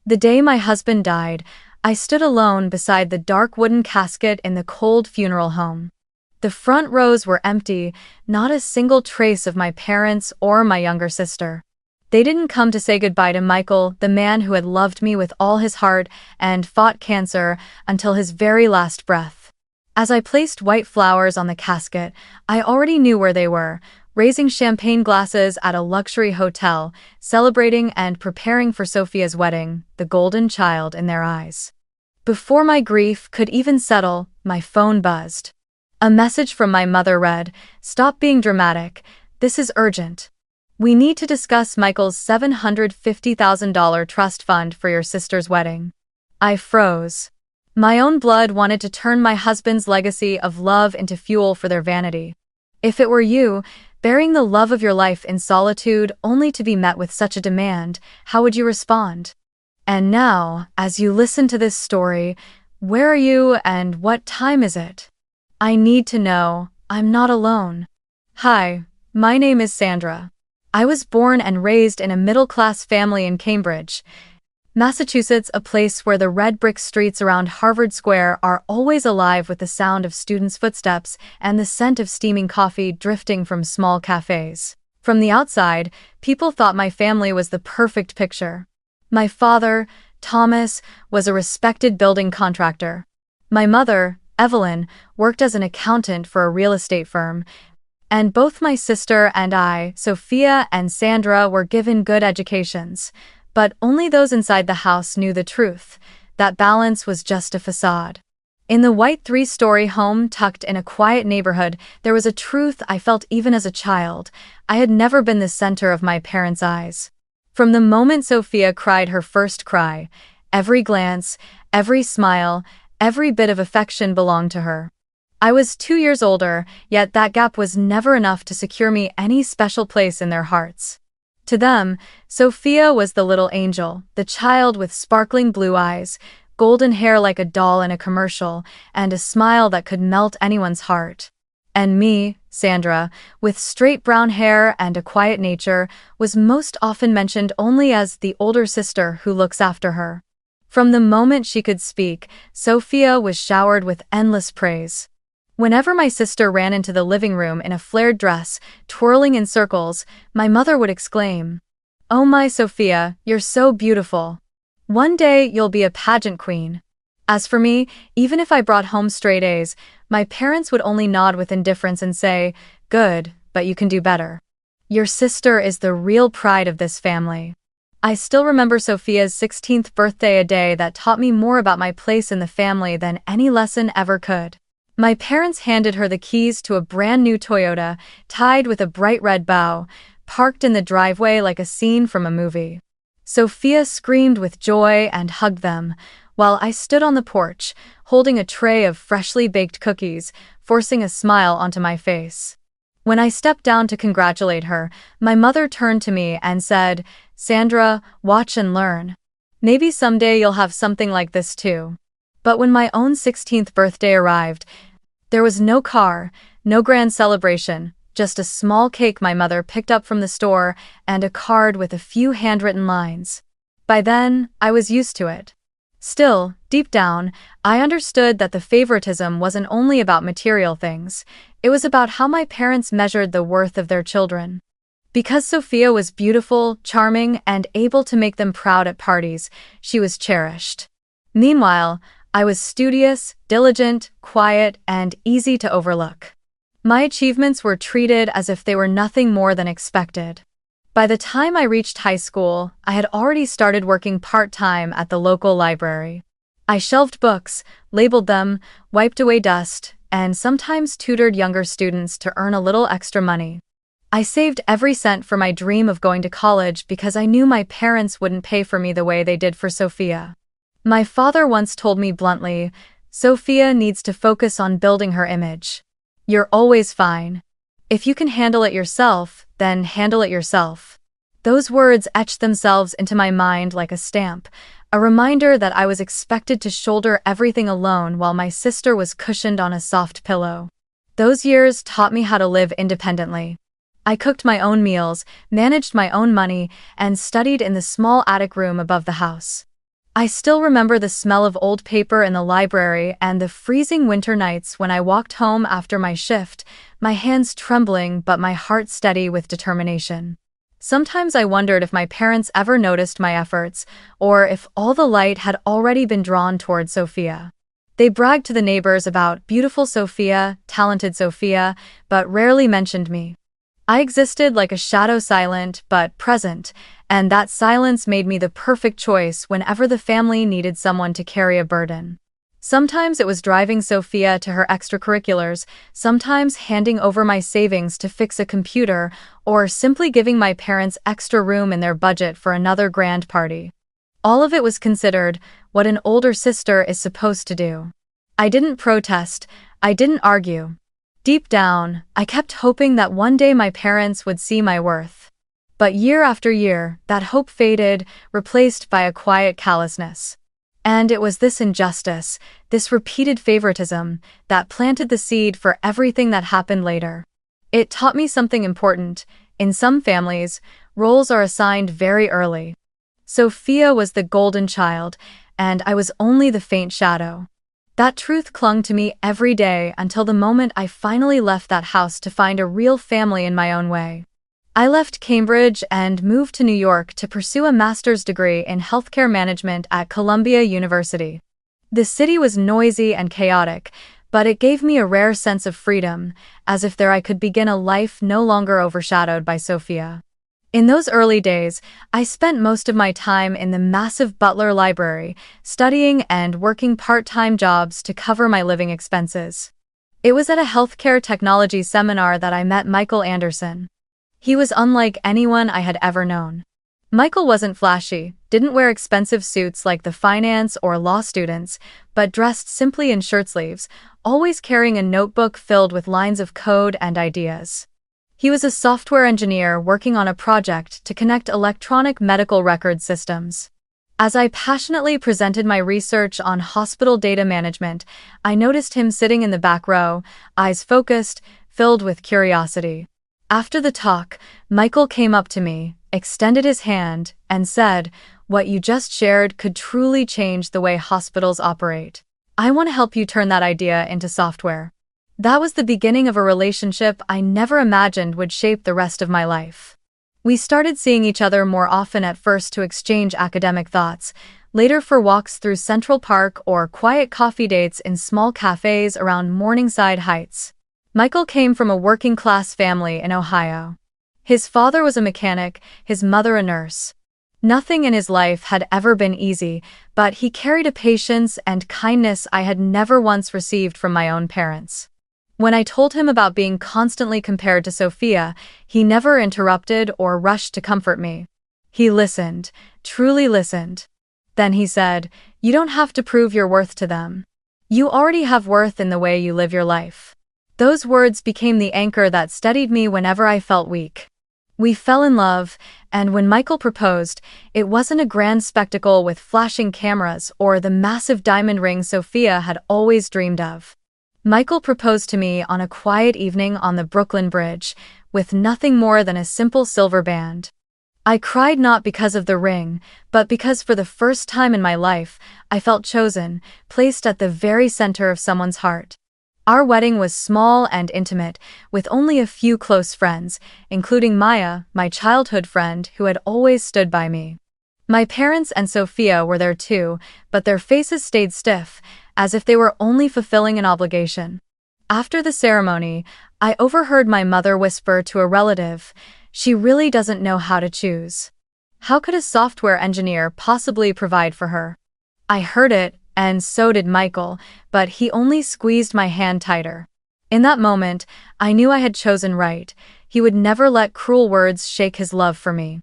The day my husband died, I stood alone beside the dark wooden casket in the cold funeral home. The front rows were empty, not a single trace of my parents or my younger sister. They didn't come to say goodbye to Michael, the man who had loved me with all his heart and fought cancer until his very last breath. As I placed white flowers on the casket, I already knew where they were, raising champagne glasses at a luxury hotel, celebrating and preparing for Sophia's wedding, the golden child in their eyes. Before my grief could even settle, my phone buzzed. A message from my mother read, "Stop being dramatic. This is urgent. We need to discuss Michael's $750,000 trust fund for your sister's wedding." I froze. My own blood wanted to turn my husband's legacy of love into fuel for their vanity. If it were you, bearing the love of your life in solitude only to be met with such a demand, how would you respond? And now, as you listen to this story, where are you and what time is it? I need to know, I'm not alone. Hi, my name is Sandra. I was born and raised in a middle-class family in Cambridge, Massachusetts, a place where the red brick streets around Harvard Square are always alive with the sound of students' footsteps and the scent of steaming coffee drifting from small cafes. From the outside, people thought my family was the perfect picture. My father, Thomas, was a respected building contractor. My mother, Evelyn, worked as an accountant for a real estate firm, and both my sister and I, Sophia and Sandra, were given good educations. But only those inside the house knew the truth. That balance was just a facade. In the white three-story home tucked in a quiet neighborhood, there was a truth I felt even as a child. I had never been the center of my parents' eyes. From the moment Sophia cried her first cry, every glance, every smile, every bit of affection belonged to her. I was 2 years older, yet that gap was never enough to secure me any special place in their hearts. To them, Sophia was the little angel, the child with sparkling blue eyes, golden hair like a doll in a commercial, and a smile that could melt anyone's heart. And me, Sandra, with straight brown hair and a quiet nature, was most often mentioned only as the older sister who looks after her. From the moment she could speak, Sophia was showered with endless praise. Whenever my sister ran into the living room in a flared dress, twirling in circles, my mother would exclaim, "Oh my Sophia, you're so beautiful. One day you'll be a pageant queen." As for me, even if I brought home straight A's, my parents would only nod with indifference and say, "Good, but you can do better. Your sister is the real pride of this family." I still remember Sophia's 16th birthday, a day that taught me more about my place in the family than any lesson ever could. My parents handed her the keys to a brand new Toyota, tied with a bright red bow, parked in the driveway like a scene from a movie. Sophia screamed with joy and hugged them, while I stood on the porch, holding a tray of freshly baked cookies, forcing a smile onto my face. When I stepped down to congratulate her, my mother turned to me and said, "Sandra, watch and learn. Maybe someday you'll have something like this too." But when my own 16th birthday arrived, there was no car, no grand celebration, just a small cake my mother picked up from the store and a card with a few handwritten lines. By then, I was used to it. Still, deep down, I understood that the favoritism wasn't only about material things. It was about how my parents measured the worth of their children. Because Sophia was beautiful, charming, and able to make them proud at parties, she was cherished. Meanwhile, I was studious, diligent, quiet, and easy to overlook. My achievements were treated as if they were nothing more than expected. By the time I reached high school, I had already started working part-time at the local library. I shelved books, labeled them, wiped away dust, and sometimes tutored younger students to earn a little extra money. I saved every cent for my dream of going to college because I knew my parents wouldn't pay for me the way they did for Sophia. My father once told me bluntly, "Sophia needs to focus on building her image. You're always fine. If you can handle it yourself, then handle it yourself." Those words etched themselves into my mind like a stamp, a reminder that I was expected to shoulder everything alone while my sister was cushioned on a soft pillow. Those years taught me how to live independently. I cooked my own meals, managed my own money, and studied in the small attic room above the house. I still remember the smell of old paper in the library and the freezing winter nights when I walked home after my shift, my hands trembling but my heart steady with determination. Sometimes I wondered if my parents ever noticed my efforts, or if all the light had already been drawn toward Sophia. They bragged to the neighbors about beautiful Sophia, talented Sophia, but rarely mentioned me. I existed like a shadow, silent but present, and that silence made me the perfect choice whenever the family needed someone to carry a burden. Sometimes it was driving Sophia to her extracurriculars, sometimes handing over my savings to fix a computer, or simply giving my parents extra room in their budget for another grand party. All of it was considered what an older sister is supposed to do. I didn't protest, I didn't argue. Deep down, I kept hoping that one day my parents would see my worth. But year after year, that hope faded, replaced by a quiet callousness. And it was this injustice, this repeated favoritism, that planted the seed for everything that happened later. It taught me something important. In some families, roles are assigned very early. Sophia was the golden child, and I was only the faint shadow. That truth clung to me every day until the moment I finally left that house to find a real family in my own way. I left Cambridge and moved to New York to pursue a master's degree in healthcare management at Columbia University. The city was noisy and chaotic, but it gave me a rare sense of freedom, as if there I could begin a life no longer overshadowed by Sophia. In those early days, I spent most of my time in the massive Butler Library, studying and working part-time jobs to cover my living expenses. It was at a healthcare technology seminar that I met Michael Anderson. He was unlike anyone I had ever known. Michael wasn't flashy, didn't wear expensive suits like the finance or law students, but dressed simply in shirt sleeves, always carrying a notebook filled with lines of code and ideas. He was a software engineer working on a project to connect electronic medical record systems. As I passionately presented my research on hospital data management, I noticed him sitting in the back row, eyes focused, filled with curiosity. After the talk, Michael came up to me, extended his hand, and said, "What you just shared could truly change the way hospitals operate. I want to help you turn that idea into software." That was the beginning of a relationship I never imagined would shape the rest of my life. We started seeing each other more often, at first to exchange academic thoughts, later for walks through Central Park or quiet coffee dates in small cafes around Morningside Heights. Michael came from a working-class family in Ohio. His father was a mechanic, his mother a nurse. Nothing in his life had ever been easy, but he carried a patience and kindness I had never once received from my own parents. When I told him about being constantly compared to Sophia, he never interrupted or rushed to comfort me. He listened, truly listened. Then he said, "You don't have to prove your worth to them. You already have worth in the way you live your life." Those words became the anchor that steadied me whenever I felt weak. We fell in love, and when Michael proposed, it wasn't a grand spectacle with flashing cameras or the massive diamond ring Sophia had always dreamed of. Michael proposed to me on a quiet evening on the Brooklyn Bridge, with nothing more than a simple silver band. I cried not because of the ring, but because for the first time in my life, I felt chosen, placed at the very center of someone's heart. Our wedding was small and intimate, with only a few close friends, including Maya, my childhood friend who had always stood by me. My parents and Sophia were there too, but their faces stayed stiff, as if they were only fulfilling an obligation. After the ceremony, I overheard my mother whisper to a relative, "She really doesn't know how to choose. How could a software engineer possibly provide for her?" I heard it, and so did Michael, but he only squeezed my hand tighter. In that moment, I knew I had chosen right. He would never let cruel words shake his love for me.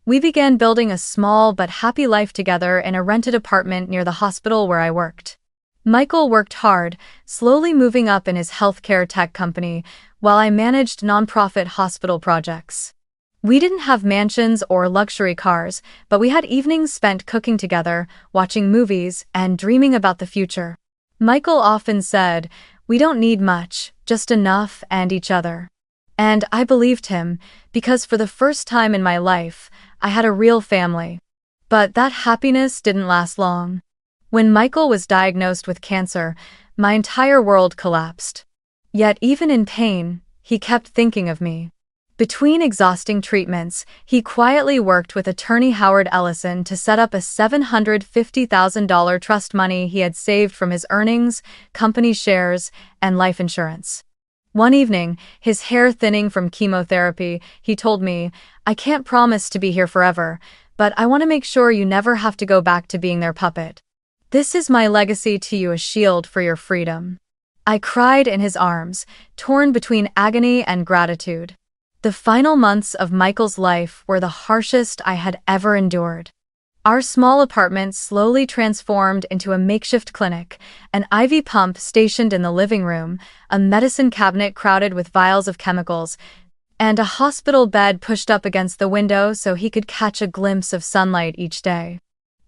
We began building a small but happy life together in a rented apartment near the hospital where I worked. Michael worked hard, slowly moving up in his healthcare tech company, while I managed nonprofit hospital projects. We didn't have mansions or luxury cars, but we had evenings spent cooking together, watching movies, and dreaming about the future. Michael often said, "We don't need much, just enough and each other." And I believed him, because for the first time in my life, I had a real family. But that happiness didn't last long. When Michael was diagnosed with cancer, my entire world collapsed. Yet even in pain, he kept thinking of me. Between exhausting treatments, he quietly worked with attorney Howard Ellison to set up a $750,000 trust money he had saved from his earnings, company shares, and life insurance. One evening, his hair thinning from chemotherapy, he told me, "I can't promise to be here forever, but I want to make sure you never have to go back to being their puppet. This is my legacy to you, a shield for your freedom." I cried in his arms, torn between agony and gratitude. The final months of Michael's life were the harshest I had ever endured. Our small apartment slowly transformed into a makeshift clinic, an IV pump stationed in the living room, a medicine cabinet crowded with vials of chemicals, and a hospital bed pushed up against the window so he could catch a glimpse of sunlight each day.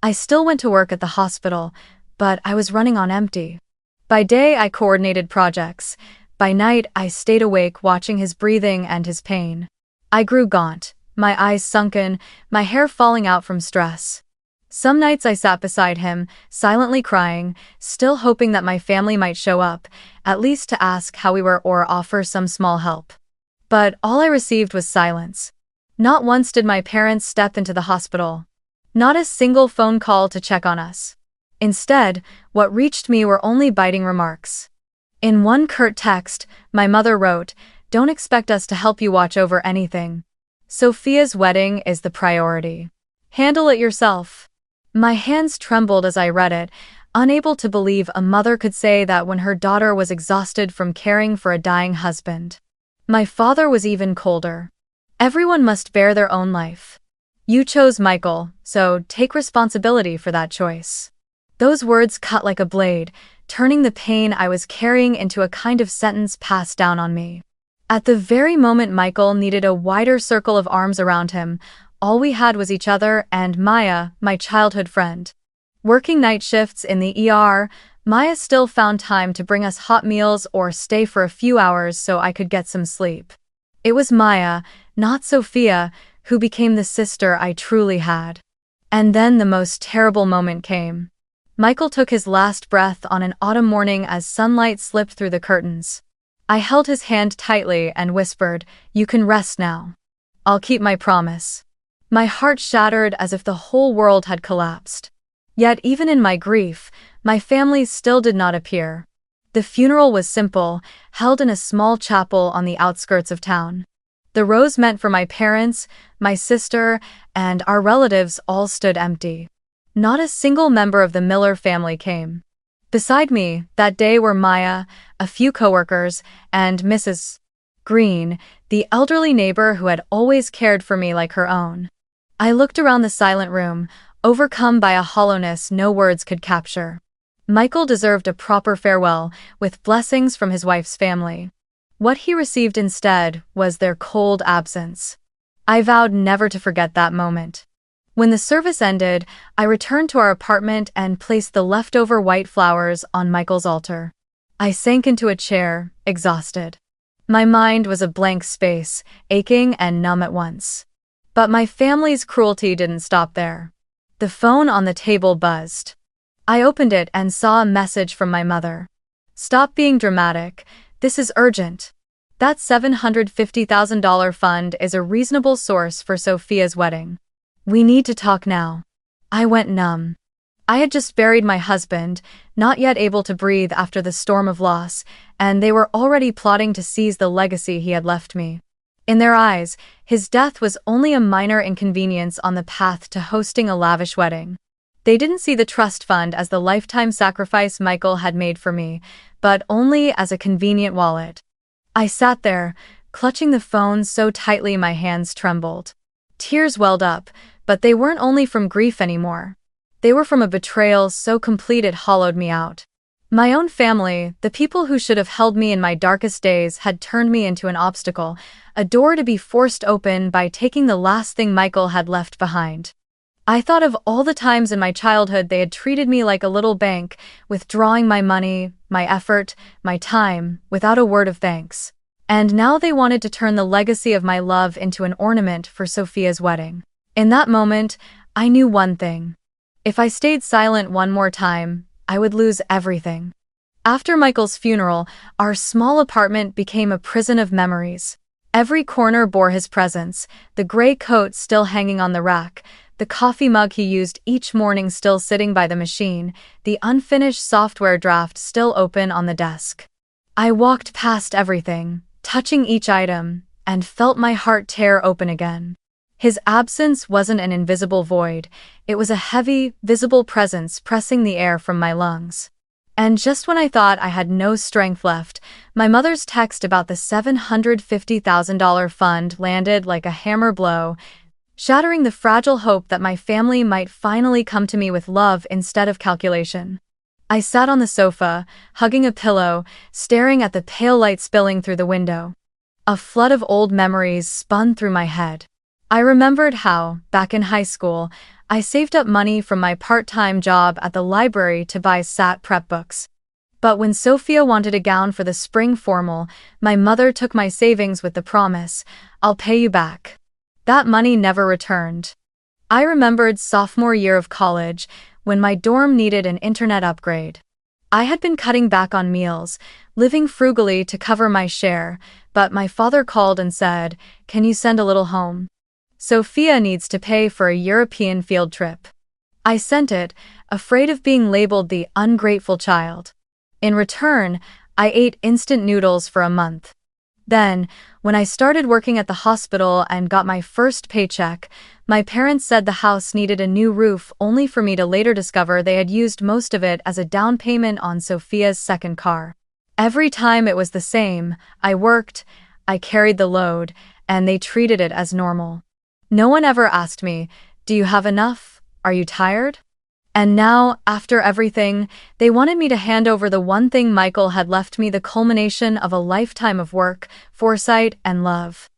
I still went to work at the hospital, but I was running on empty. By day, I coordinated projects. By night, I stayed awake watching his breathing and his pain. I grew gaunt, my eyes sunken, my hair falling out from stress. Some nights I sat beside him, silently crying, still hoping that my family might show up, at least to ask how we were or offer some small help. But all I received was silence. Not once did my parents step into the hospital. Not a single phone call to check on us. Instead, what reached me were only biting remarks. In one curt text, my mother wrote, "Don't expect us to help you watch over anything. Sophia's wedding is the priority. Handle it yourself." My hands trembled as I read it, unable to believe a mother could say that when her daughter was exhausted from caring for a dying husband. My father was even colder. "Everyone must bear their own life. You chose Michael, so take responsibility for that choice." Those words cut like a blade, turning the pain I was carrying into a kind of sentence passed down on me. At the very moment Michael needed a wider circle of arms around him, all we had was each other and Maya, my childhood friend. Working night shifts in the ER, Maya still found time to bring us hot meals or stay for a few hours so I could get some sleep. It was Maya, not Sophia, who became the sister I truly had. And then the most terrible moment came. Michael took his last breath on an autumn morning as sunlight slipped through the curtains. I held his hand tightly and whispered, "You can rest now. I'll keep my promise." My heart shattered as if the whole world had collapsed. Yet even in my grief, my family still did not appear. The funeral was simple, held in a small chapel on the outskirts of town. The rows meant for my parents, my sister, and our relatives all stood empty. Not a single member of the Miller family came. Beside me, that day were Maya, a few coworkers, and Mrs. Green, the elderly neighbor who had always cared for me like her own. I looked around the silent room, overcome by a hollowness no words could capture. Michael deserved a proper farewell, with blessings from his wife's family. What he received instead was their cold absence. I vowed never to forget that moment. When the service ended, I returned to our apartment and placed the leftover white flowers on Michael's altar. I sank into a chair, exhausted. My mind was a blank space, aching and numb at once. But my family's cruelty didn't stop there. The phone on the table buzzed. I opened it and saw a message from my mother. "Stop being dramatic. This is urgent. That $750,000 fund is a reasonable source for Sophia's wedding. We need to talk now." I went numb. I had just buried my husband, not yet able to breathe after the storm of loss, and they were already plotting to seize the legacy he had left me. In their eyes, his death was only a minor inconvenience on the path to hosting a lavish wedding. They didn't see the trust fund as the lifetime sacrifice Michael had made for me, but only as a convenient wallet. I sat there, clutching the phone so tightly my hands trembled. Tears welled up, but they weren't only from grief anymore. They were from a betrayal so complete it hollowed me out. My own family, the people who should have held me in my darkest days, had turned me into an obstacle, a door to be forced open by taking the last thing Michael had left behind. I thought of all the times in my childhood they had treated me like a little bank, withdrawing my money, my effort, my time, without a word of thanks. And now they wanted to turn the legacy of my love into an ornament for Sophia's wedding. In that moment, I knew one thing. If I stayed silent one more time, I would lose everything. After Michael's funeral, our small apartment became a prison of memories. Every corner bore his presence, the gray coat still hanging on the rack, the coffee mug he used each morning still sitting by the machine, the unfinished software draft still open on the desk. I walked past everything, touching each item, and felt my heart tear open again. His absence wasn't an invisible void, it was a heavy, visible presence pressing the air from my lungs. And just when I thought I had no strength left, my mother's text about the $750,000 fund landed like a hammer blow, shattering the fragile hope that my family might finally come to me with love instead of calculation. I sat on the sofa, hugging a pillow, staring at the pale light spilling through the window. A flood of old memories spun through my head. I remembered how, back in high school, I saved up money from my part-time job at the library to buy SAT prep books. But when Sophia wanted a gown for the spring formal, my mother took my savings with the promise, "I'll pay you back." That money never returned. I remembered sophomore year of college, when my dorm needed an internet upgrade. I had been cutting back on meals, living frugally to cover my share, but my father called and said, "Can you send a little home? Sophia needs to pay for a European field trip." I sent it, afraid of being labeled the ungrateful child. In return, I ate instant noodles for a month. Then, when I started working at the hospital and got my first paycheck, my parents said the house needed a new roof, only for me to later discover they had used most of it as a down payment on Sophia's second car. Every time it was the same: I worked, I carried the load, and they treated it as normal. No one ever asked me, "Do you have enough? Are you tired?" And now, after everything, they wanted me to hand over the one thing Michael had left me, the culmination of a lifetime of work, foresight, and love.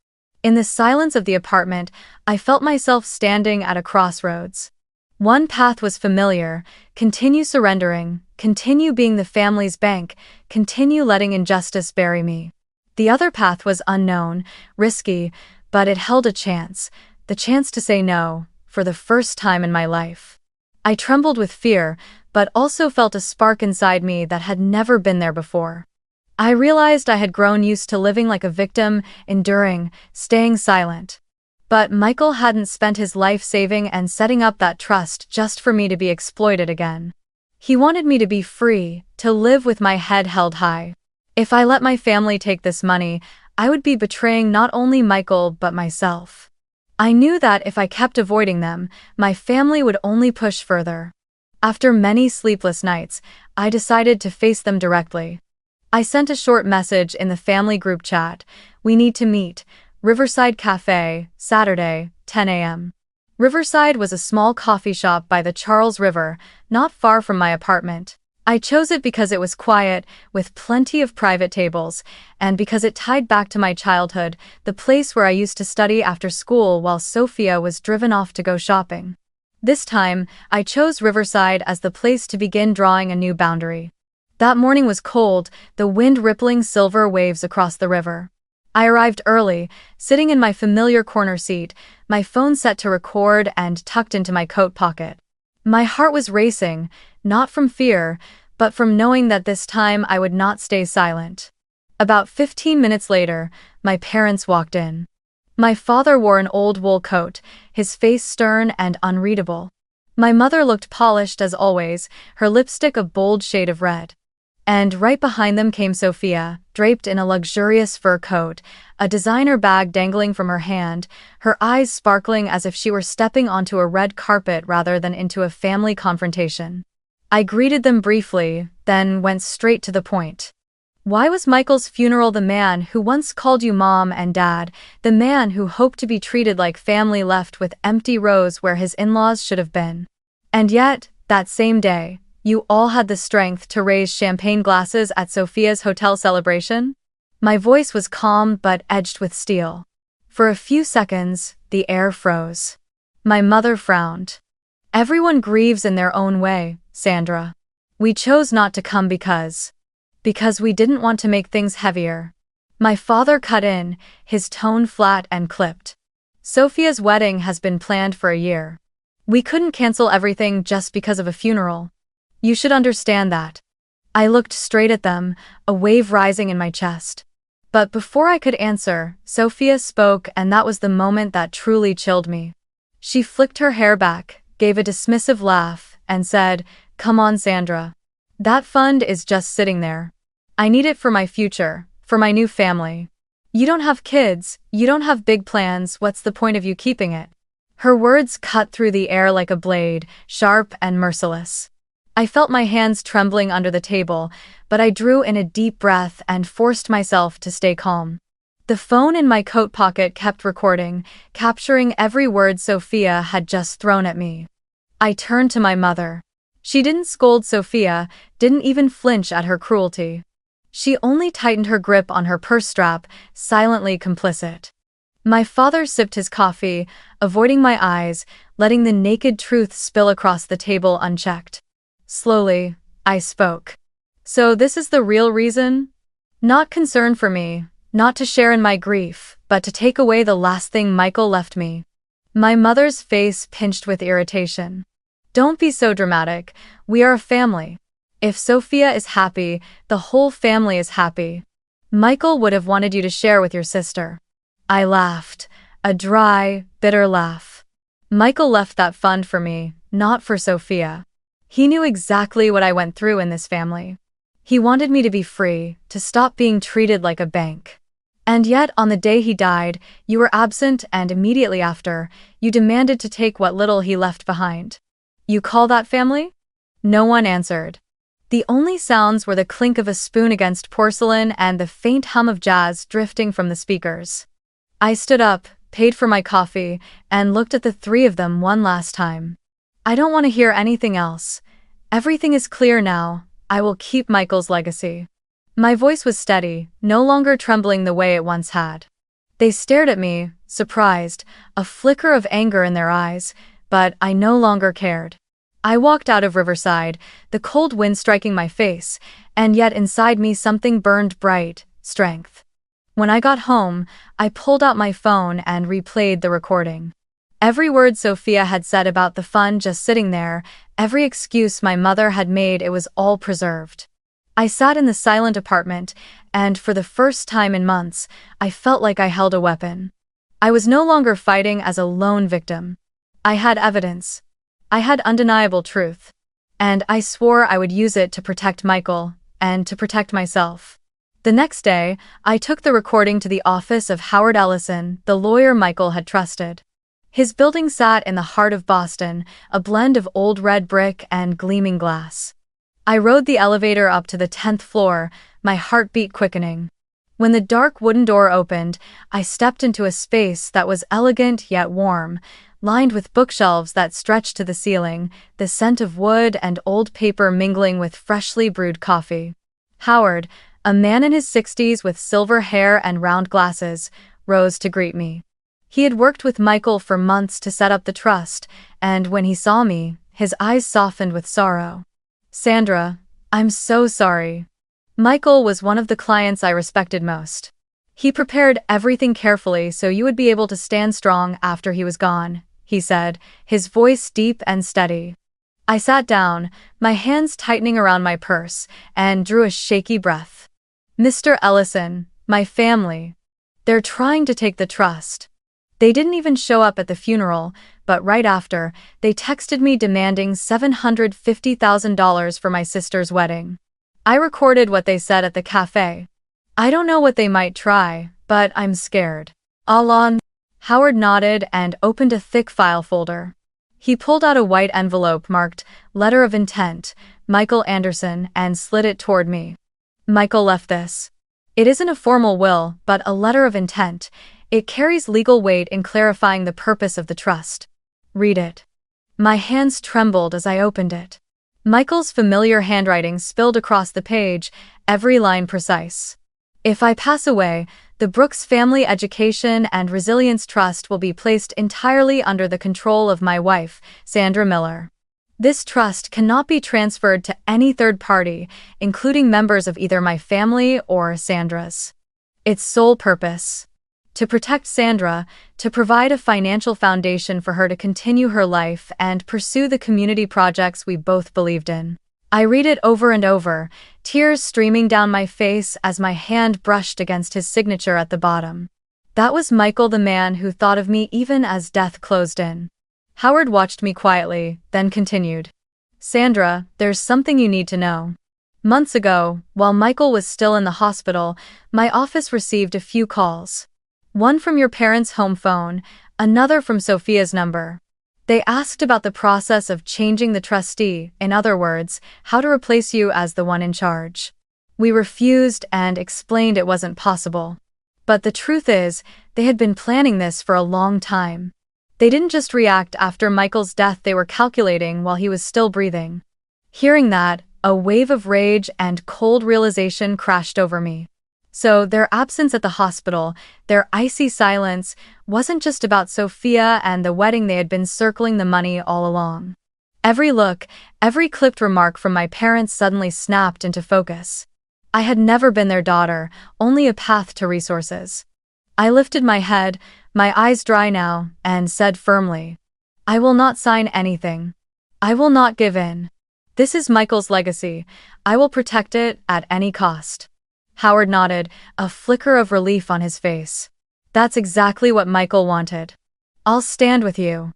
In the silence of the apartment, I felt myself standing at a crossroads. One path was familiar: continue surrendering, continue being the family's bank, continue letting injustice bury me. The other path was unknown, risky, but it held a chance, the chance to say no, for the first time in my life. I trembled with fear, but also felt a spark inside me that had never been there before. I realized I had grown used to living like a victim, enduring, staying silent. But Michael hadn't spent his life saving and setting up that trust just for me to be exploited again. He wanted me to be free, to live with my head held high. If I let my family take this money, I would be betraying not only Michael but myself. I knew that if I kept avoiding them, my family would only push further. After many sleepless nights, I decided to face them directly. I sent a short message in the family group chat: "We need to meet. Riverside Cafe, Saturday, 10 a.m. Riverside was a small coffee shop by the Charles River, not far from my apartment. I chose it because it was quiet, with plenty of private tables, and because it tied back to my childhood, the place where I used to study after school while Sophia was driven off to go shopping. This time, I chose Riverside as the place to begin drawing a new boundary. That morning was cold, the wind rippling silver waves across the river. I arrived early, sitting in my familiar corner seat, my phone set to record and tucked into my coat pocket. My heart was racing, not from fear, but from knowing that this time I would not stay silent. About 15 minutes later, my parents walked in. My father wore an old wool coat, his face stern and unreadable. My mother looked polished as always, her lipstick a bold shade of red. And right behind them came Sophia, draped in a luxurious fur coat, a designer bag dangling from her hand, her eyes sparkling as if she were stepping onto a red carpet rather than into a family confrontation. I greeted them briefly, then went straight to the point. Why was Michael's funeral the man who once called you mom and dad, the man who hoped to be treated like family, left with empty rows where his in-laws should have been? And yet, that same day, you all had the strength to raise champagne glasses at Sophia's hotel celebration? My voice was calm but edged with steel. For a few seconds, the air froze. My mother frowned. "Everyone grieves in their own way, Sandra. We chose not to come because we didn't want to make things heavier." My father cut in, his tone flat and clipped. "Sophia's wedding has been planned for a year. We couldn't cancel everything just because of a funeral. You should understand that. I looked straight at them, a wave rising in my chest. But before I could answer, Sophia spoke, and that was the moment that truly chilled me. She flicked her hair back, gave a dismissive laugh, and said, "Come on, Sandra. That fund is just sitting there. I need it for my future, for my new family. You don't have kids, you don't have big plans, what's the point of you keeping it?" Her words cut through the air like a blade, sharp and merciless. I felt my hands trembling under the table, but I drew in a deep breath and forced myself to stay calm. The phone in my coat pocket kept recording, capturing every word Sophia had just thrown at me. I turned to my mother. She didn't scold Sophia, didn't even flinch at her cruelty. She only tightened her grip on her purse strap, silently complicit. My father sipped his coffee, avoiding my eyes, letting the naked truth spill across the table unchecked. Slowly, I spoke. "So this is the real reason? Not concern for me, not to share in my grief, but to take away the last thing Michael left me." My mother's face pinched with irritation. "Don't be so dramatic, we are a family. If Sophia is happy, the whole family is happy. Michael would have wanted you to share with your sister." I laughed, a dry, bitter laugh. Michael left that fund for me, not for Sophia. He knew exactly what I went through in this family. He wanted me to be free, to stop being treated like a bank. And yet, on the day he died, you were absent, and immediately after, you demanded to take what little he left behind. You call that family? No one answered. The only sounds were the clink of a spoon against porcelain and the faint hum of jazz drifting from the speakers. I stood up, paid for my coffee, and looked at the three of them one last time. "I don't want to hear anything else. Everything is clear now. I will keep Michael's legacy." My voice was steady, no longer trembling the way it once had. They stared at me, surprised, a flicker of anger in their eyes, but I no longer cared. I walked out of Riverside, the cold wind striking my face, and yet inside me something burned bright, strength. When I got home, I pulled out my phone and replayed the recording. Every word Sophia had said about the fund just sitting there, every excuse my mother had made, it was all preserved. I sat in the silent apartment, and for the first time in months, I felt like I held a weapon. I was no longer fighting as a lone victim. I had evidence. I had undeniable truth. And I swore I would use it to protect Michael, and to protect myself. The next day, I took the recording to the office of Howard Ellison, the lawyer Michael had trusted. His building sat in the heart of Boston, a blend of old red brick and gleaming glass. I rode the elevator up to the 10th floor, my heartbeat quickening. When the dark wooden door opened, I stepped into a space that was elegant yet warm, lined with bookshelves that stretched to the ceiling, the scent of wood and old paper mingling with freshly brewed coffee. Howard, a man in his 60s with silver hair and round glasses, rose to greet me. He had worked with Michael for months to set up the trust, and when he saw me, his eyes softened with sorrow. "Sandra, I'm so sorry." Michael was one of the clients I respected most. "He prepared everything carefully so you would be able to stand strong after he was gone," he said, his voice deep and steady. I sat down, my hands tightening around my purse, and drew a shaky breath. "Mr. Ellison, my family. They're trying to take the trust." They didn't even show up at the funeral, but right after, they texted me demanding $750,000 for my sister's wedding. I recorded what they said at the cafe. "I don't know what they might try, but I'm scared." "Alon." Howard nodded and opened a thick file folder. He pulled out a white envelope marked "Letter of Intent, Michael Anderson," and slid it toward me. "Michael left this. It isn't a formal will, but a letter of intent. It carries legal weight in clarifying the purpose of the trust. Read it." My hands trembled as I opened it. Michael's familiar handwriting spilled across the page, every line precise. "If I pass away, the Brooks Family Education and Resilience Trust will be placed entirely under the control of my wife, Sandra Miller. This trust cannot be transferred to any third party, including members of either my family or Sandra's. Its sole purpose To protect Sandra, to provide a financial foundation for her to continue her life and pursue the community projects we both believed in. I read it over and over, tears streaming down my face as my hand brushed against his signature at the bottom. That was Michael, the man who thought of me even as death closed in. Howard watched me quietly, then continued. Sandra, there's something you need to know. Months ago, while Michael was still in the hospital, my office received a few calls. One from your parents' home phone, another from Sophia's number. They asked about the process of changing the trustee, in other words, how to replace you as the one in charge. We refused and explained it wasn't possible. But the truth is, they had been planning this for a long time. They didn't just react after Michael's death, they were calculating while he was still breathing. Hearing that, a wave of rage and cold realization crashed over me. So their absence at the hospital, their icy silence, wasn't just about Sophia and the wedding. They had been circling the money all along. Every look, every clipped remark from my parents suddenly snapped into focus. I had never been their daughter, only a path to resources. I lifted my head, my eyes dry now, and said firmly, I will not sign anything. I will not give in. This is Michael's legacy. I will protect it at any cost. Howard nodded, a flicker of relief on his face. That's exactly what Michael wanted. I'll stand with you.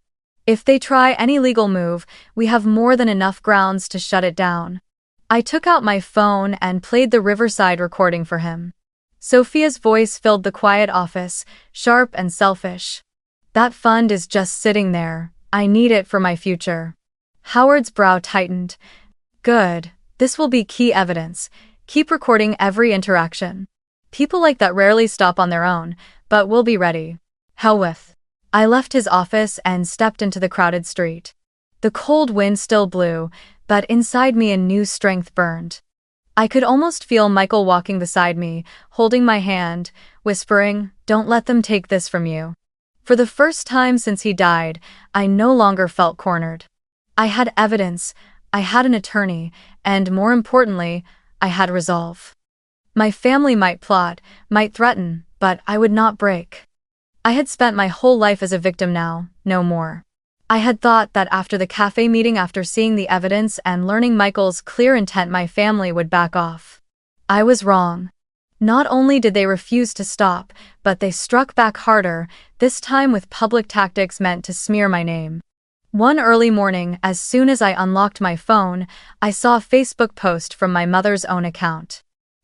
If they try any legal move, we have more than enough grounds to shut it down. I took out my phone and played the Riverside recording for him. Sophia's voice filled the quiet office, sharp and selfish. That fund is just sitting there. I need it for my future. Howard's brow tightened. Good. This will be key evidence. Keep recording every interaction. People like that rarely stop on their own, but we'll be ready. Hell with. I left his office and stepped into the crowded street. The cold wind still blew, but inside me a new strength burned. I could almost feel Michael walking beside me, holding my hand, whispering, Don't let them take this from you. For the first time since he died, I no longer felt cornered. I had evidence, I had an attorney, and more importantly, I had resolve. My family might plot, might threaten, but I would not break. I had spent my whole life as a victim now, no more. I had thought that after the cafe meeting, after seeing the evidence and learning Michael's clear intent, my family would back off. I was wrong. Not only did they refuse to stop, but they struck back harder, this time with public tactics meant to smear my name. One early morning, as soon as I unlocked my phone, I saw a Facebook post from my mother's own account.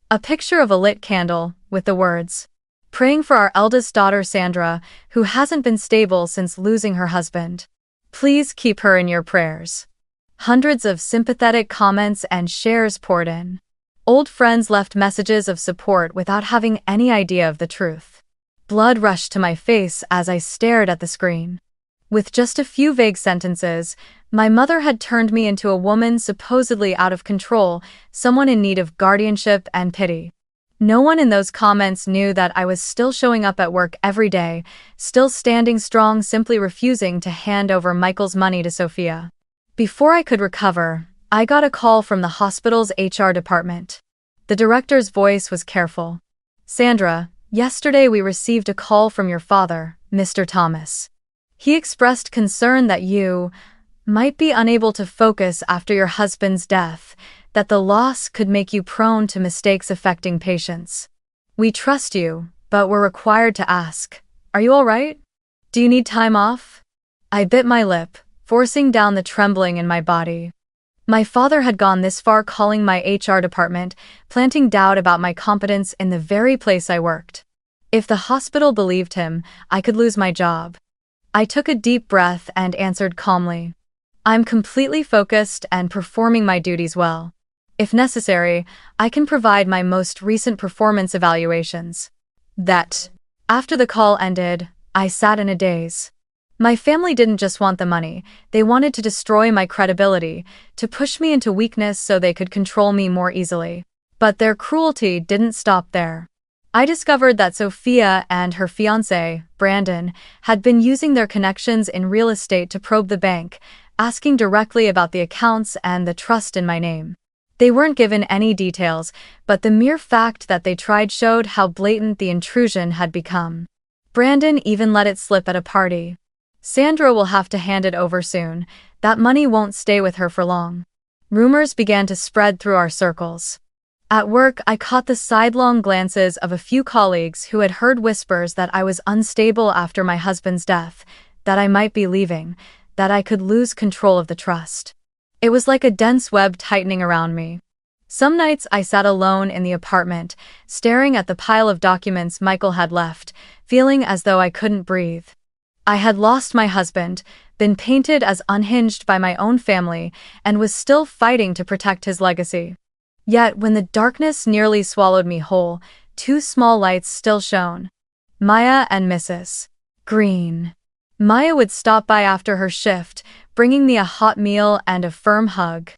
A picture of a lit candle, with the words, Praying for our eldest daughter Sandra, who hasn't been stable since losing her husband. Please keep her in your prayers. Hundreds of sympathetic comments and shares poured in. Old friends left messages of support without having any idea of the truth. Blood rushed to my face as I stared at the screen. With just a few vague sentences, my mother had turned me into a woman supposedly out of control, someone in need of guardianship and pity. No one in those comments knew that I was still showing up at work every day, still standing strong, simply refusing to hand over Michael's money to Sophia. Before I could recover, I got a call from the hospital's HR department. The director's voice was careful. Sandra, yesterday we received a call from your father, Mr. Thomas. He expressed concern that you might be unable to focus after your husband's death, that the loss could make you prone to mistakes affecting patients. We trust you, but we're required to ask, are you all right? Do you need time off? I bit my lip, forcing down the trembling in my body. My father had gone this far, calling my HR department, planting doubt about my competence in the very place I worked. If the hospital believed him, I could lose my job. I took a deep breath and answered calmly. I'm completely focused and performing my duties well. If necessary, I can provide my most recent performance evaluations. After the call ended, I sat in a daze. My family didn't just want the money, they wanted to destroy my credibility, to push me into weakness so they could control me more easily. But their cruelty didn't stop there. I discovered that Sophia and her fiancé, Brandon, had been using their connections in real estate to probe the bank, asking directly about the accounts and the trust in my name. They weren't given any details, but the mere fact that they tried showed how blatant the intrusion had become. Brandon even let it slip at a party. Sandra will have to hand it over soon. That money won't stay with her for long. Rumors began to spread through our circles. At work, I caught the sidelong glances of a few colleagues who had heard whispers that I was unstable after my husband's death, that I might be leaving, that I could lose control of the trust. It was like a dense web tightening around me. Some nights I sat alone in the apartment, staring at the pile of documents Michael had left, feeling as though I couldn't breathe. I had lost my husband, been painted as unhinged by my own family, and was still fighting to protect his legacy. Yet, when the darkness nearly swallowed me whole, two small lights still shone. Maya and Mrs. Green. Maya would stop by after her shift, bringing me a hot meal and a firm hug.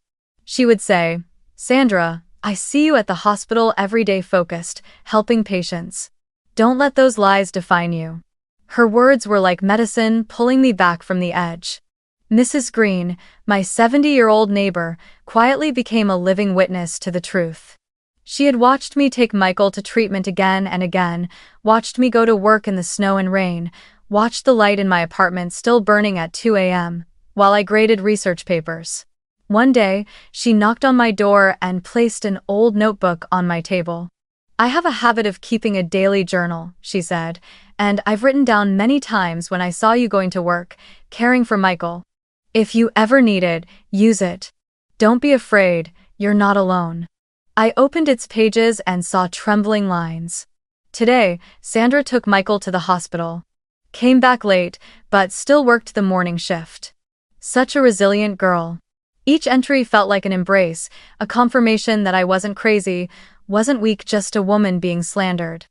She would say, "Sandra, I see you at the hospital every day focused, helping patients. Don't let those lies define you." Her words were like medicine, pulling me back from the edge. Mrs. Green, my 70-year-old neighbor, quietly became a living witness to the truth. She had watched me take Michael to treatment again and again, watched me go to work in the snow and rain, watched the light in my apartment still burning at 2 a.m., while I graded research papers. One day, she knocked on my door and placed an old notebook on my table. "I have a habit of keeping a daily journal," she said, "and I've written down many times when I saw you going to work, caring for Michael. If you ever need it, use it. Don't be afraid, you're not alone." I opened its pages and saw trembling lines. "Today, Sandra took Michael to the hospital. Came back late, but still worked the morning shift. Such a resilient girl." Each entry felt like an embrace, a confirmation that I wasn't crazy, wasn't weak, just a woman being slandered.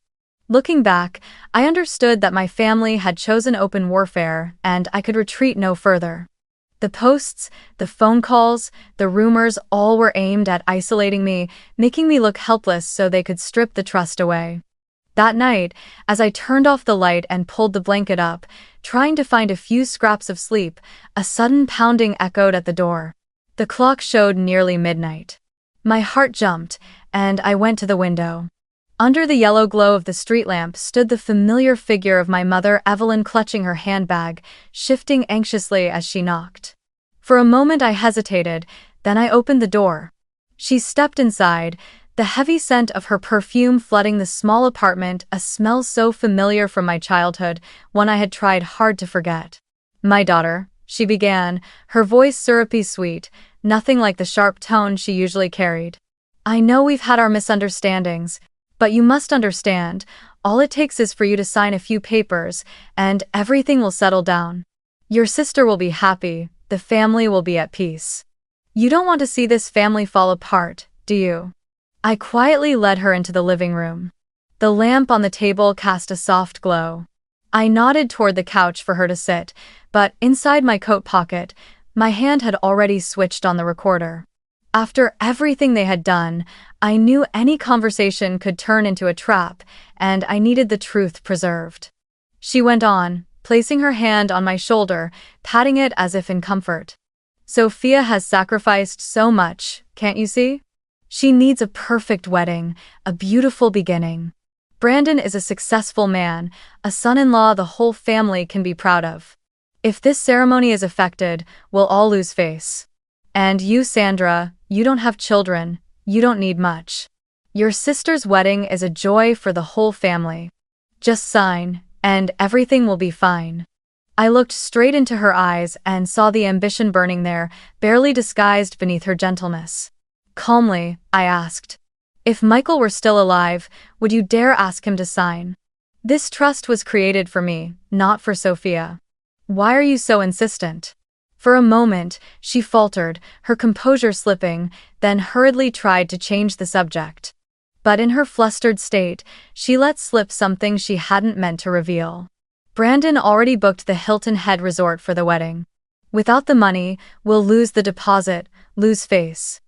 Looking back, I understood that my family had chosen open warfare, and I could retreat no further. The posts, the phone calls, the rumors all were aimed at isolating me, making me look helpless so they could strip the trust away. That night, as I turned off the light and pulled the blanket up, trying to find a few scraps of sleep, a sudden pounding echoed at the door. The clock showed nearly midnight. My heart jumped, and I went to the window. Under the yellow glow of the street lamp stood the familiar figure of my mother, Evelyn, clutching her handbag, shifting anxiously as she knocked. For a moment I hesitated, then I opened the door. She stepped inside, the heavy scent of her perfume flooding the small apartment, a smell so familiar from my childhood, one I had tried hard to forget. "My daughter," she began, her voice syrupy sweet, nothing like the sharp tone she usually carried. "I know we've had our misunderstandings, but you must understand, all it takes is for you to sign a few papers, and everything will settle down. Your sister will be happy, the family will be at peace. You don't want to see this family fall apart, do you?" I quietly led her into the living room. The lamp on the table cast a soft glow. I nodded toward the couch for her to sit, but inside my coat pocket, my hand had already switched on the recorder. After everything they had done, I knew any conversation could turn into a trap, and I needed the truth preserved. She went on, placing her hand on my shoulder, patting it as if in comfort. "Sophia has sacrificed so much, can't you see? She needs a perfect wedding, a beautiful beginning. Brandon is a successful man, a son-in-law the whole family can be proud of. If this ceremony is affected, we'll all lose face. And you, Sandra, you don't have children, you don't need much. Your sister's wedding is a joy for the whole family. Just sign, and everything will be fine." I looked straight into her eyes and saw the ambition burning there, barely disguised beneath her gentleness. Calmly, I asked, "If Michael were still alive, would you dare ask him to sign? This trust was created for me, not for Sophia. Why are you so insistent?" For a moment, she faltered, her composure slipping, then hurriedly tried to change the subject. But in her flustered state, she let slip something she hadn't meant to reveal. "Brandon already booked the Hilton Head Resort for the wedding. Without the money, we'll lose the deposit, lose face.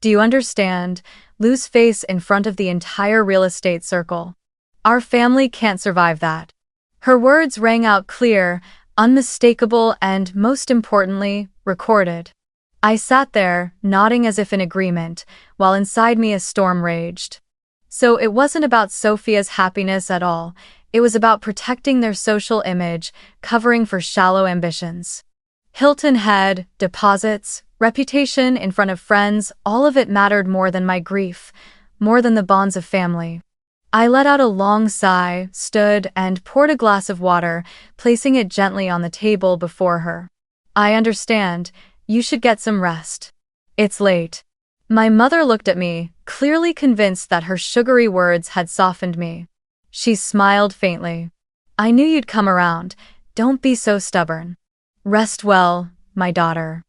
Do you understand? Lose face in front of the entire real estate circle. Our family can't survive that." Her words rang out clear, unmistakable, and, most importantly, recorded. I sat there, nodding as if in agreement, while inside me a storm raged. So it wasn't about Sophia's happiness at all, It was about protecting their social image, covering for shallow ambitions. Hilton Head, deposits, reputation in front of friends, all of it mattered more than my grief, more than the bonds of family. I let out a long sigh, stood, and poured a glass of water, placing it gently on the table before her. I understand. You should get some rest. It's late. My mother looked at me, clearly convinced that her sugary words had softened me. She smiled faintly. I knew you'd come around. Don't be so stubborn. Rest well, my daughter.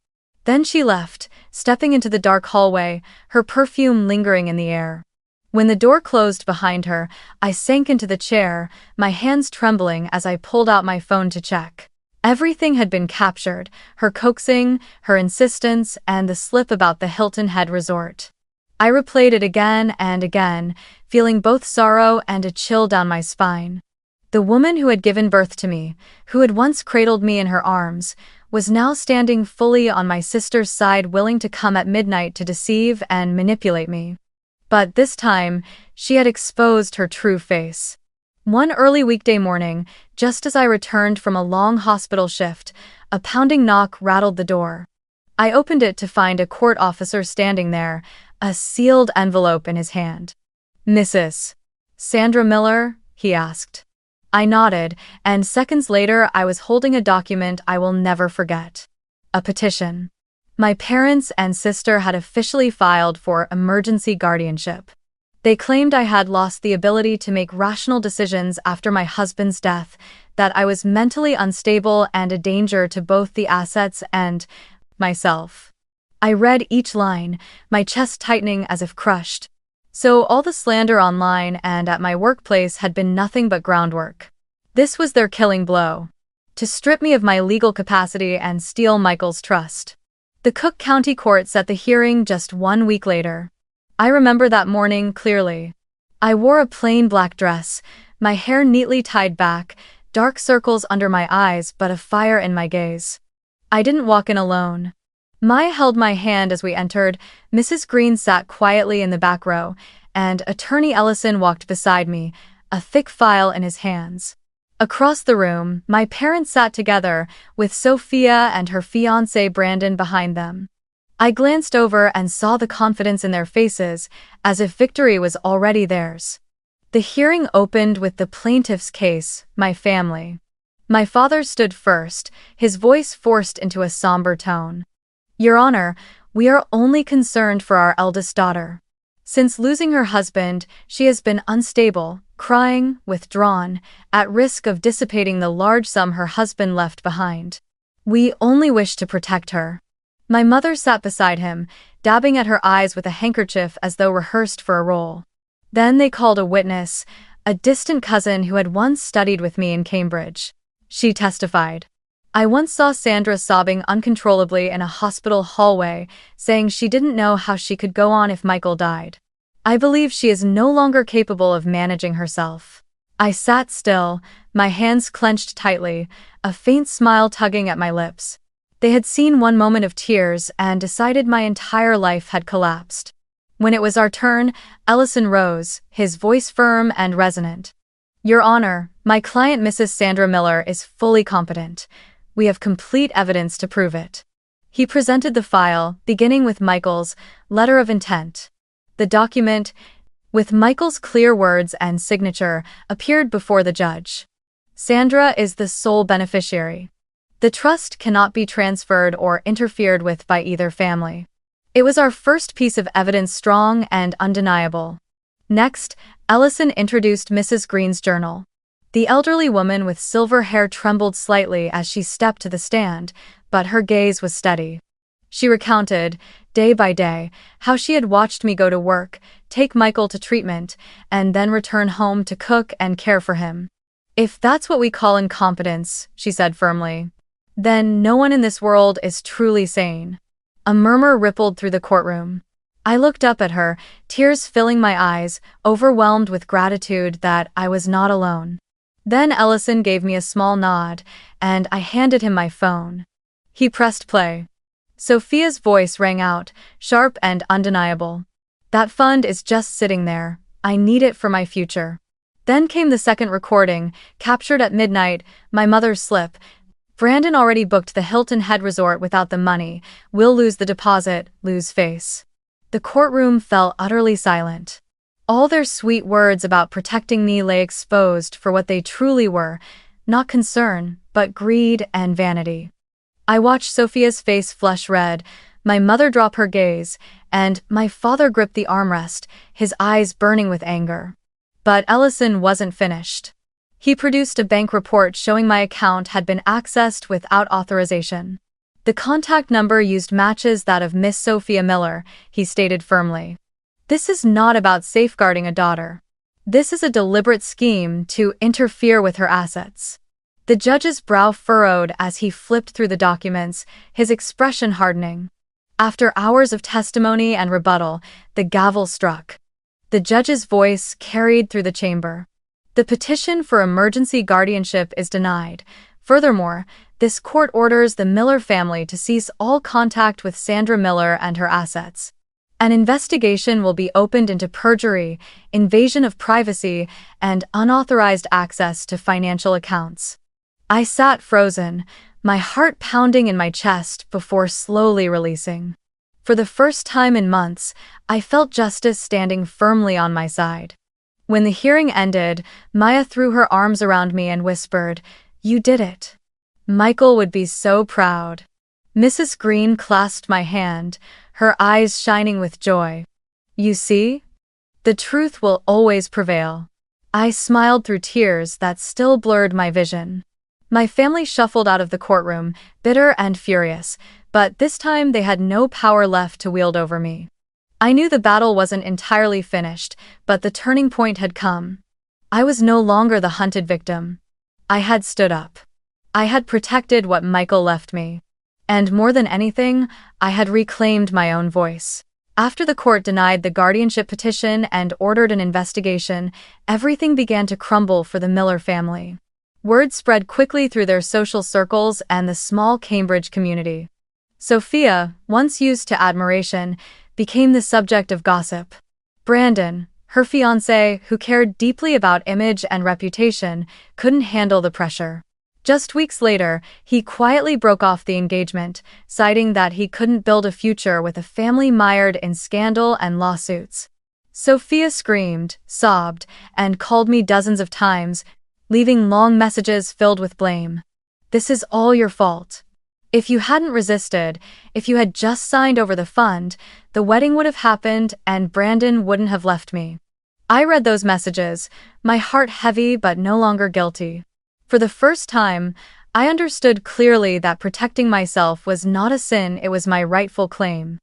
Then she left, stepping into the dark hallway, her perfume lingering in the air. When the door closed behind her, I sank into the chair, my hands trembling as I pulled out my phone to check. Everything had been captured, her coaxing, her insistence, and the slip about the Hilton Head resort. I replayed it again and again, feeling both sorrow and a chill down my spine. The woman who had given birth to me, who had once cradled me in her arms, was now standing fully on my sister's side, willing to come at midnight to deceive and manipulate me. But this time, she had exposed her true face. One early weekday morning, just as I returned from a long hospital shift, a pounding knock rattled the door. I opened it to find a court officer standing there, a sealed envelope in his hand. "Mrs. Sandra Miller?" he asked. I nodded, and seconds later I was holding a document I will never forget. A petition. My parents and sister had officially filed for emergency guardianship. They claimed I had lost the ability to make rational decisions after my husband's death, that I was mentally unstable and a danger to both the assets and myself. I read each line, my chest tightening as if crushed. So all the slander online and at my workplace had been nothing but groundwork. This was their killing blow. To strip me of my legal capacity and steal Michael's trust. The Cook County Court set the hearing just 1 week later. I remember that morning clearly. I wore a plain black dress, my hair neatly tied back, dark circles under my eyes but a fire in my gaze. I didn't walk in alone. Maya held my hand as we entered, Mrs. Green sat quietly in the back row, and Attorney Ellison walked beside me, a thick file in his hands. Across the room, my parents sat together, with Sophia and her fiancé Brandon behind them. I glanced over and saw the confidence in their faces, as if victory was already theirs. The hearing opened with the plaintiff's case, my family. My father stood first, his voice forced into a somber tone. Your Honor, we are only concerned for our eldest daughter. Since losing her husband, she has been unstable, crying, withdrawn, at risk of dissipating the large sum her husband left behind. We only wish to protect her. My mother sat beside him, dabbing at her eyes with a handkerchief as though rehearsed for a role. Then they called a witness, a distant cousin who had once studied with me in Cambridge. She testified. I once saw Sandra sobbing uncontrollably in a hospital hallway, saying she didn't know how she could go on if Michael died. I believe she is no longer capable of managing herself. I sat still, my hands clenched tightly, a faint smile tugging at my lips. They had seen one moment of tears and decided my entire life had collapsed. When it was our turn, Ellison rose, his voice firm and resonant. Your Honor, my client Mrs. Sandra Miller is fully competent. We have complete evidence to prove it. He presented the file, beginning with Michael's letter of intent. The document, with Michael's clear words and signature, appeared before the judge. Sandra is the sole beneficiary. The trust cannot be transferred or interfered with by either family. It was our first piece of evidence, strong and undeniable. Next, Ellison introduced Mrs. Green's journal. The elderly woman with silver hair trembled slightly as she stepped to the stand, but her gaze was steady. She recounted, day by day, how she had watched me go to work, take Michael to treatment, and then return home to cook and care for him. If that's what we call incompetence, she said firmly, then no one in this world is truly sane. A murmur rippled through the courtroom. I looked up at her, tears filling my eyes, overwhelmed with gratitude that I was not alone. Then Ellison gave me a small nod, and I handed him my phone. He pressed play. Sophia's voice rang out, sharp and undeniable. That fund is just sitting there. I need it for my future. Then came the second recording, captured at midnight, my mother's slip. Brandon already booked the Hilton Head Resort without the money. We'll lose the deposit, lose face. The courtroom fell utterly silent. All their sweet words about protecting me lay exposed for what they truly were, not concern, but greed and vanity. I watched Sophia's face flush red, my mother drop her gaze, and my father grip the armrest, his eyes burning with anger. But Ellison wasn't finished. He produced a bank report showing my account had been accessed without authorization. The contact number used matches that of Miss Sophia Miller, he stated firmly. This is not about safeguarding a daughter. This is a deliberate scheme to interfere with her assets. The judge's brow furrowed as he flipped through the documents, his expression hardening. After hours of testimony and rebuttal, the gavel struck. The judge's voice carried through the chamber. The petition for emergency guardianship is denied. Furthermore, this court orders the Miller family to cease all contact with Sandra Miller and her assets. An investigation will be opened into perjury, invasion of privacy, and unauthorized access to financial accounts. I sat frozen, my heart pounding in my chest before slowly releasing. For the first time in months, I felt justice standing firmly on my side. When the hearing ended, Maya threw her arms around me and whispered, "You did it. Michael would be so proud." Mrs. Green clasped my hand, her eyes shining with joy. "You see? The truth will always prevail." I smiled through tears that still blurred my vision. My family shuffled out of the courtroom, bitter and furious, but this time they had no power left to wield over me. I knew the battle wasn't entirely finished, but the turning point had come. I was no longer the hunted victim. I had stood up. I had protected what Michael left me. And more than anything, I had reclaimed my own voice. After the court denied the guardianship petition and ordered an investigation, everything began to crumble for the Miller family. Word spread quickly through their social circles and the small Cambridge community. Sophia, once used to admiration, became the subject of gossip. Brandon, her fiancé, who cared deeply about image and reputation, couldn't handle the pressure. Just weeks later, he quietly broke off the engagement, citing that he couldn't build a future with a family mired in scandal and lawsuits. Sophia screamed, sobbed, and called me dozens of times, leaving long messages filled with blame. "This is all your fault. If you hadn't resisted, if you had just signed over the fund, the wedding would have happened and Brandon wouldn't have left me." I read those messages, my heart heavy but no longer guilty. For the first time, I understood clearly that protecting myself was not a sin, it was my rightful claim.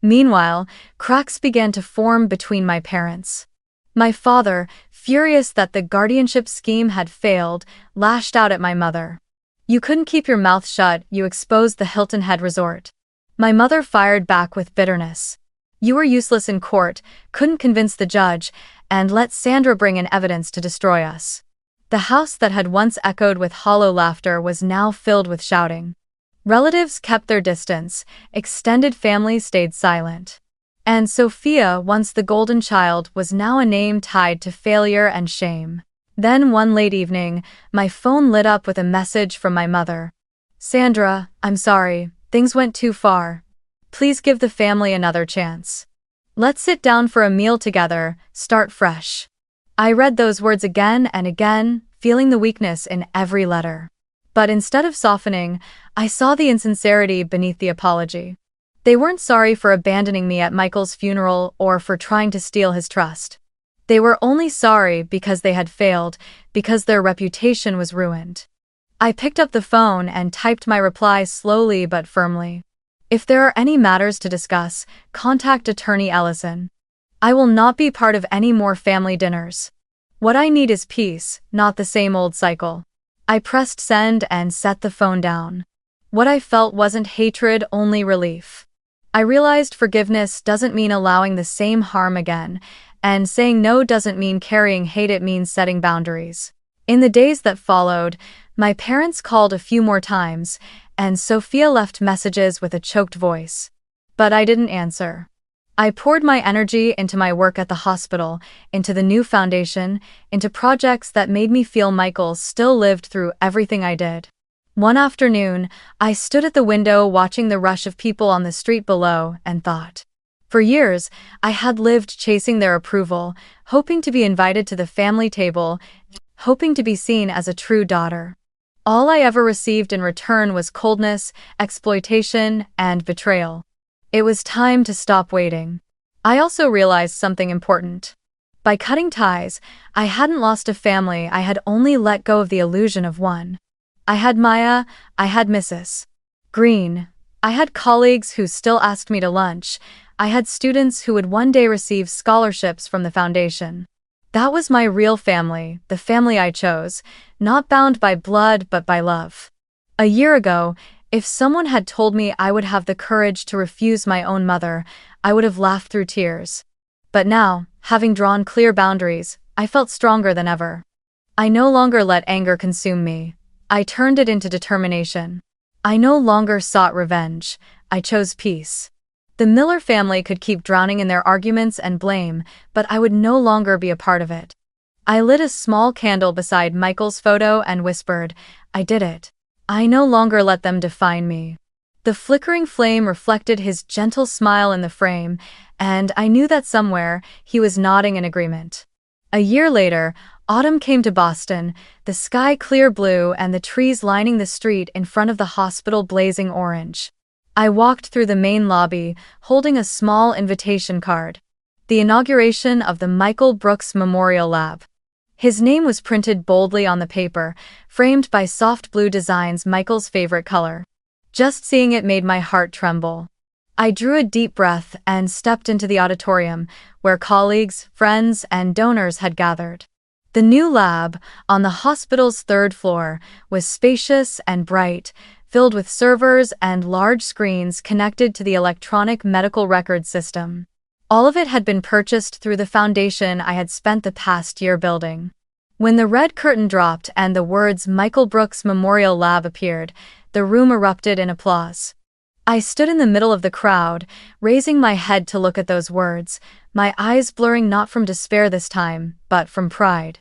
Meanwhile, cracks began to form between my parents. My father, furious that the guardianship scheme had failed, lashed out at my mother. "You couldn't keep your mouth shut, you exposed the Hilton Head Resort." My mother fired back with bitterness. "You were useless in court, couldn't convince the judge, and let Sandra bring in evidence to destroy us." The house that had once echoed with hollow laughter was now filled with shouting. Relatives kept their distance, extended families stayed silent. And Sophia, once the golden child, was now a name tied to failure and shame. Then one late evening, my phone lit up with a message from my mother. "Sandra, I'm sorry, things went too far. Please give the family another chance. Let's sit down for a meal together, start fresh." I read those words again and again, feeling the weakness in every letter. But instead of softening, I saw the insincerity beneath the apology. They weren't sorry for abandoning me at Michael's funeral or for trying to steal his trust. They were only sorry because they had failed, because their reputation was ruined. I picked up the phone and typed my reply slowly but firmly. "If there are any matters to discuss, contact Attorney Ellison. I will not be part of any more family dinners. What I need is peace, not the same old cycle." I pressed send and set the phone down. What I felt wasn't hatred, only relief. I realized forgiveness doesn't mean allowing the same harm again, and saying no doesn't mean carrying hate, it means setting boundaries. In the days that followed, my parents called a few more times, and Sophia left messages with a choked voice. But I didn't answer. I poured my energy into my work at the hospital, into the new foundation, into projects that made me feel Michael still lived through everything I did. One afternoon, I stood at the window watching the rush of people on the street below and thought. For years, I had lived chasing their approval, hoping to be invited to the family table, hoping to be seen as a true daughter. All I ever received in return was coldness, exploitation, and betrayal. It was time to stop waiting. I also realized something important. By cutting ties, I hadn't lost a family, I had only let go of the illusion of one. I had Maya, I had Mrs. Green. I had colleagues who still asked me to lunch. I had students who would one day receive scholarships from the foundation. That was my real family, the family I chose, not bound by blood but by love. A year ago, if someone had told me I would have the courage to refuse my own mother, I would have laughed through tears. But now, having drawn clear boundaries, I felt stronger than ever. I no longer let anger consume me. I turned it into determination. I no longer sought revenge. I chose peace. The Miller family could keep drowning in their arguments and blame, but I would no longer be a part of it. I lit a small candle beside Michael's photo and whispered, "I did it. I no longer let them define me." The flickering flame reflected his gentle smile in the frame, and I knew that somewhere he was nodding in agreement. A year later, autumn came to Boston, the sky clear blue and the trees lining the street in front of the hospital blazing orange. I walked through the main lobby, holding a small invitation card. The inauguration of the Michael Brooks Memorial Lab. His name was printed boldly on the paper, framed by soft blue designs, Michael's favorite color. Just seeing it made my heart tremble. I drew a deep breath and stepped into the auditorium, where colleagues, friends, and donors had gathered. The new lab, on the hospital's third floor, was spacious and bright, filled with servers and large screens connected to the electronic medical record system. All of it had been purchased through the foundation I had spent the past year building. When the red curtain dropped and the words Michael Brooks Memorial Lab appeared, the room erupted in applause. I stood in the middle of the crowd, raising my head to look at those words, my eyes blurring not from despair this time, but from pride.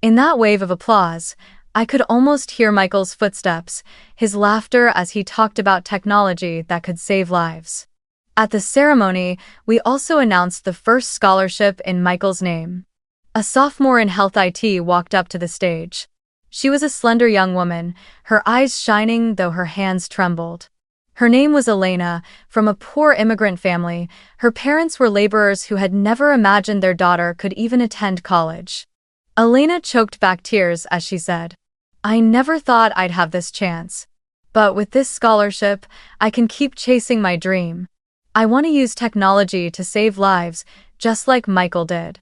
In that wave of applause, I could almost hear Michael's footsteps, his laughter as he talked about technology that could save lives. At the ceremony, we also announced the first scholarship in Michael's name. A sophomore in health IT walked up to the stage. She was a slender young woman, her eyes shining though her hands trembled. Her name was Elena, from a poor immigrant family. Her parents were laborers who had never imagined their daughter could even attend college. Elena choked back tears as she said, "I never thought I'd have this chance. But with this scholarship, I can keep chasing my dream. I want to use technology to save lives, just like Michael did."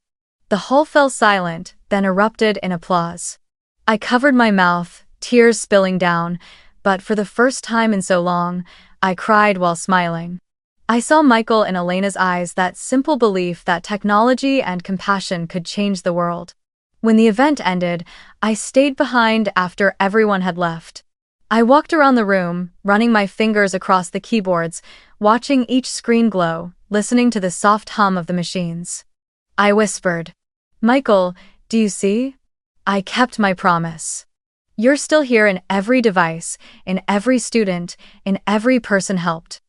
The hall fell silent, then erupted in applause. I covered my mouth, tears spilling down, but for the first time in so long, I cried while smiling. I saw Michael in Elena's eyes, that simple belief that technology and compassion could change the world. When the event ended, I stayed behind after everyone had left. I walked around the room, running my fingers across the keyboards, watching each screen glow, listening to the soft hum of the machines. I whispered, "Michael, do you see? I kept my promise. You're still here in every device, in every student, in every person helped."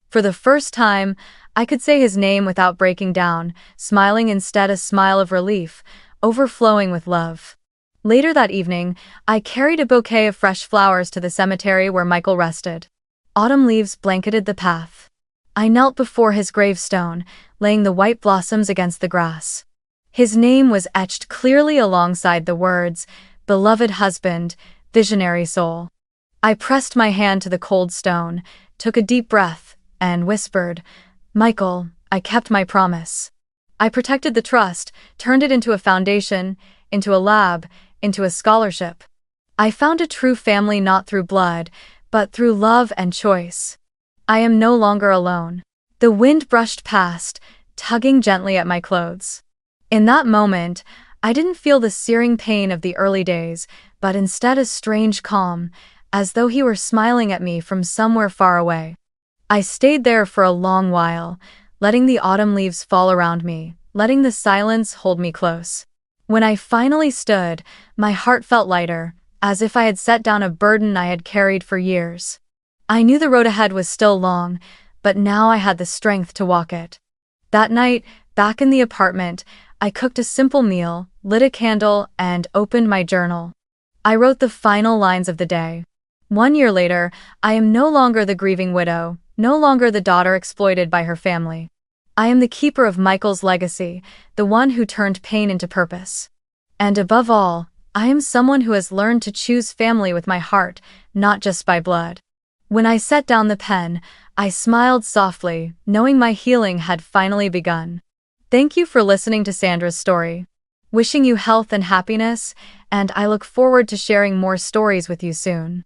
For the first time, I could say his name without breaking down, smiling instead, a smile of relief, overflowing with love. Later that evening, I carried a bouquet of fresh flowers to the cemetery where Michael rested. Autumn leaves blanketed the path. I knelt before his gravestone, laying the white blossoms against the grass. His name was etched clearly alongside the words, "Beloved husband, visionary soul." I pressed my hand to the cold stone, took a deep breath, and whispered, "Michael, I kept my promise. I protected the trust, turned it into a foundation, into a lab, into a scholarship. I found a true family not through blood, but through love and choice. I am no longer alone." The wind brushed past, tugging gently at my clothes. In that moment, I didn't feel the searing pain of the early days, but instead a strange calm, as though he were smiling at me from somewhere far away. I stayed there for a long while, letting the autumn leaves fall around me, letting the silence hold me close. When I finally stood, my heart felt lighter, as if I had set down a burden I had carried for years. I knew the road ahead was still long, but now I had the strength to walk it. That night, back in the apartment, I cooked a simple meal, lit a candle, and opened my journal. I wrote the final lines of the day. 1 year later, I am no longer the grieving widow, no longer the daughter exploited by her family. I am the keeper of Michael's legacy, the one who turned pain into purpose. And above all, I am someone who has learned to choose family with my heart, not just by blood. When I set down the pen, I smiled softly, knowing my healing had finally begun. Thank you for listening to Sandra's story. Wishing you health and happiness, and I look forward to sharing more stories with you soon.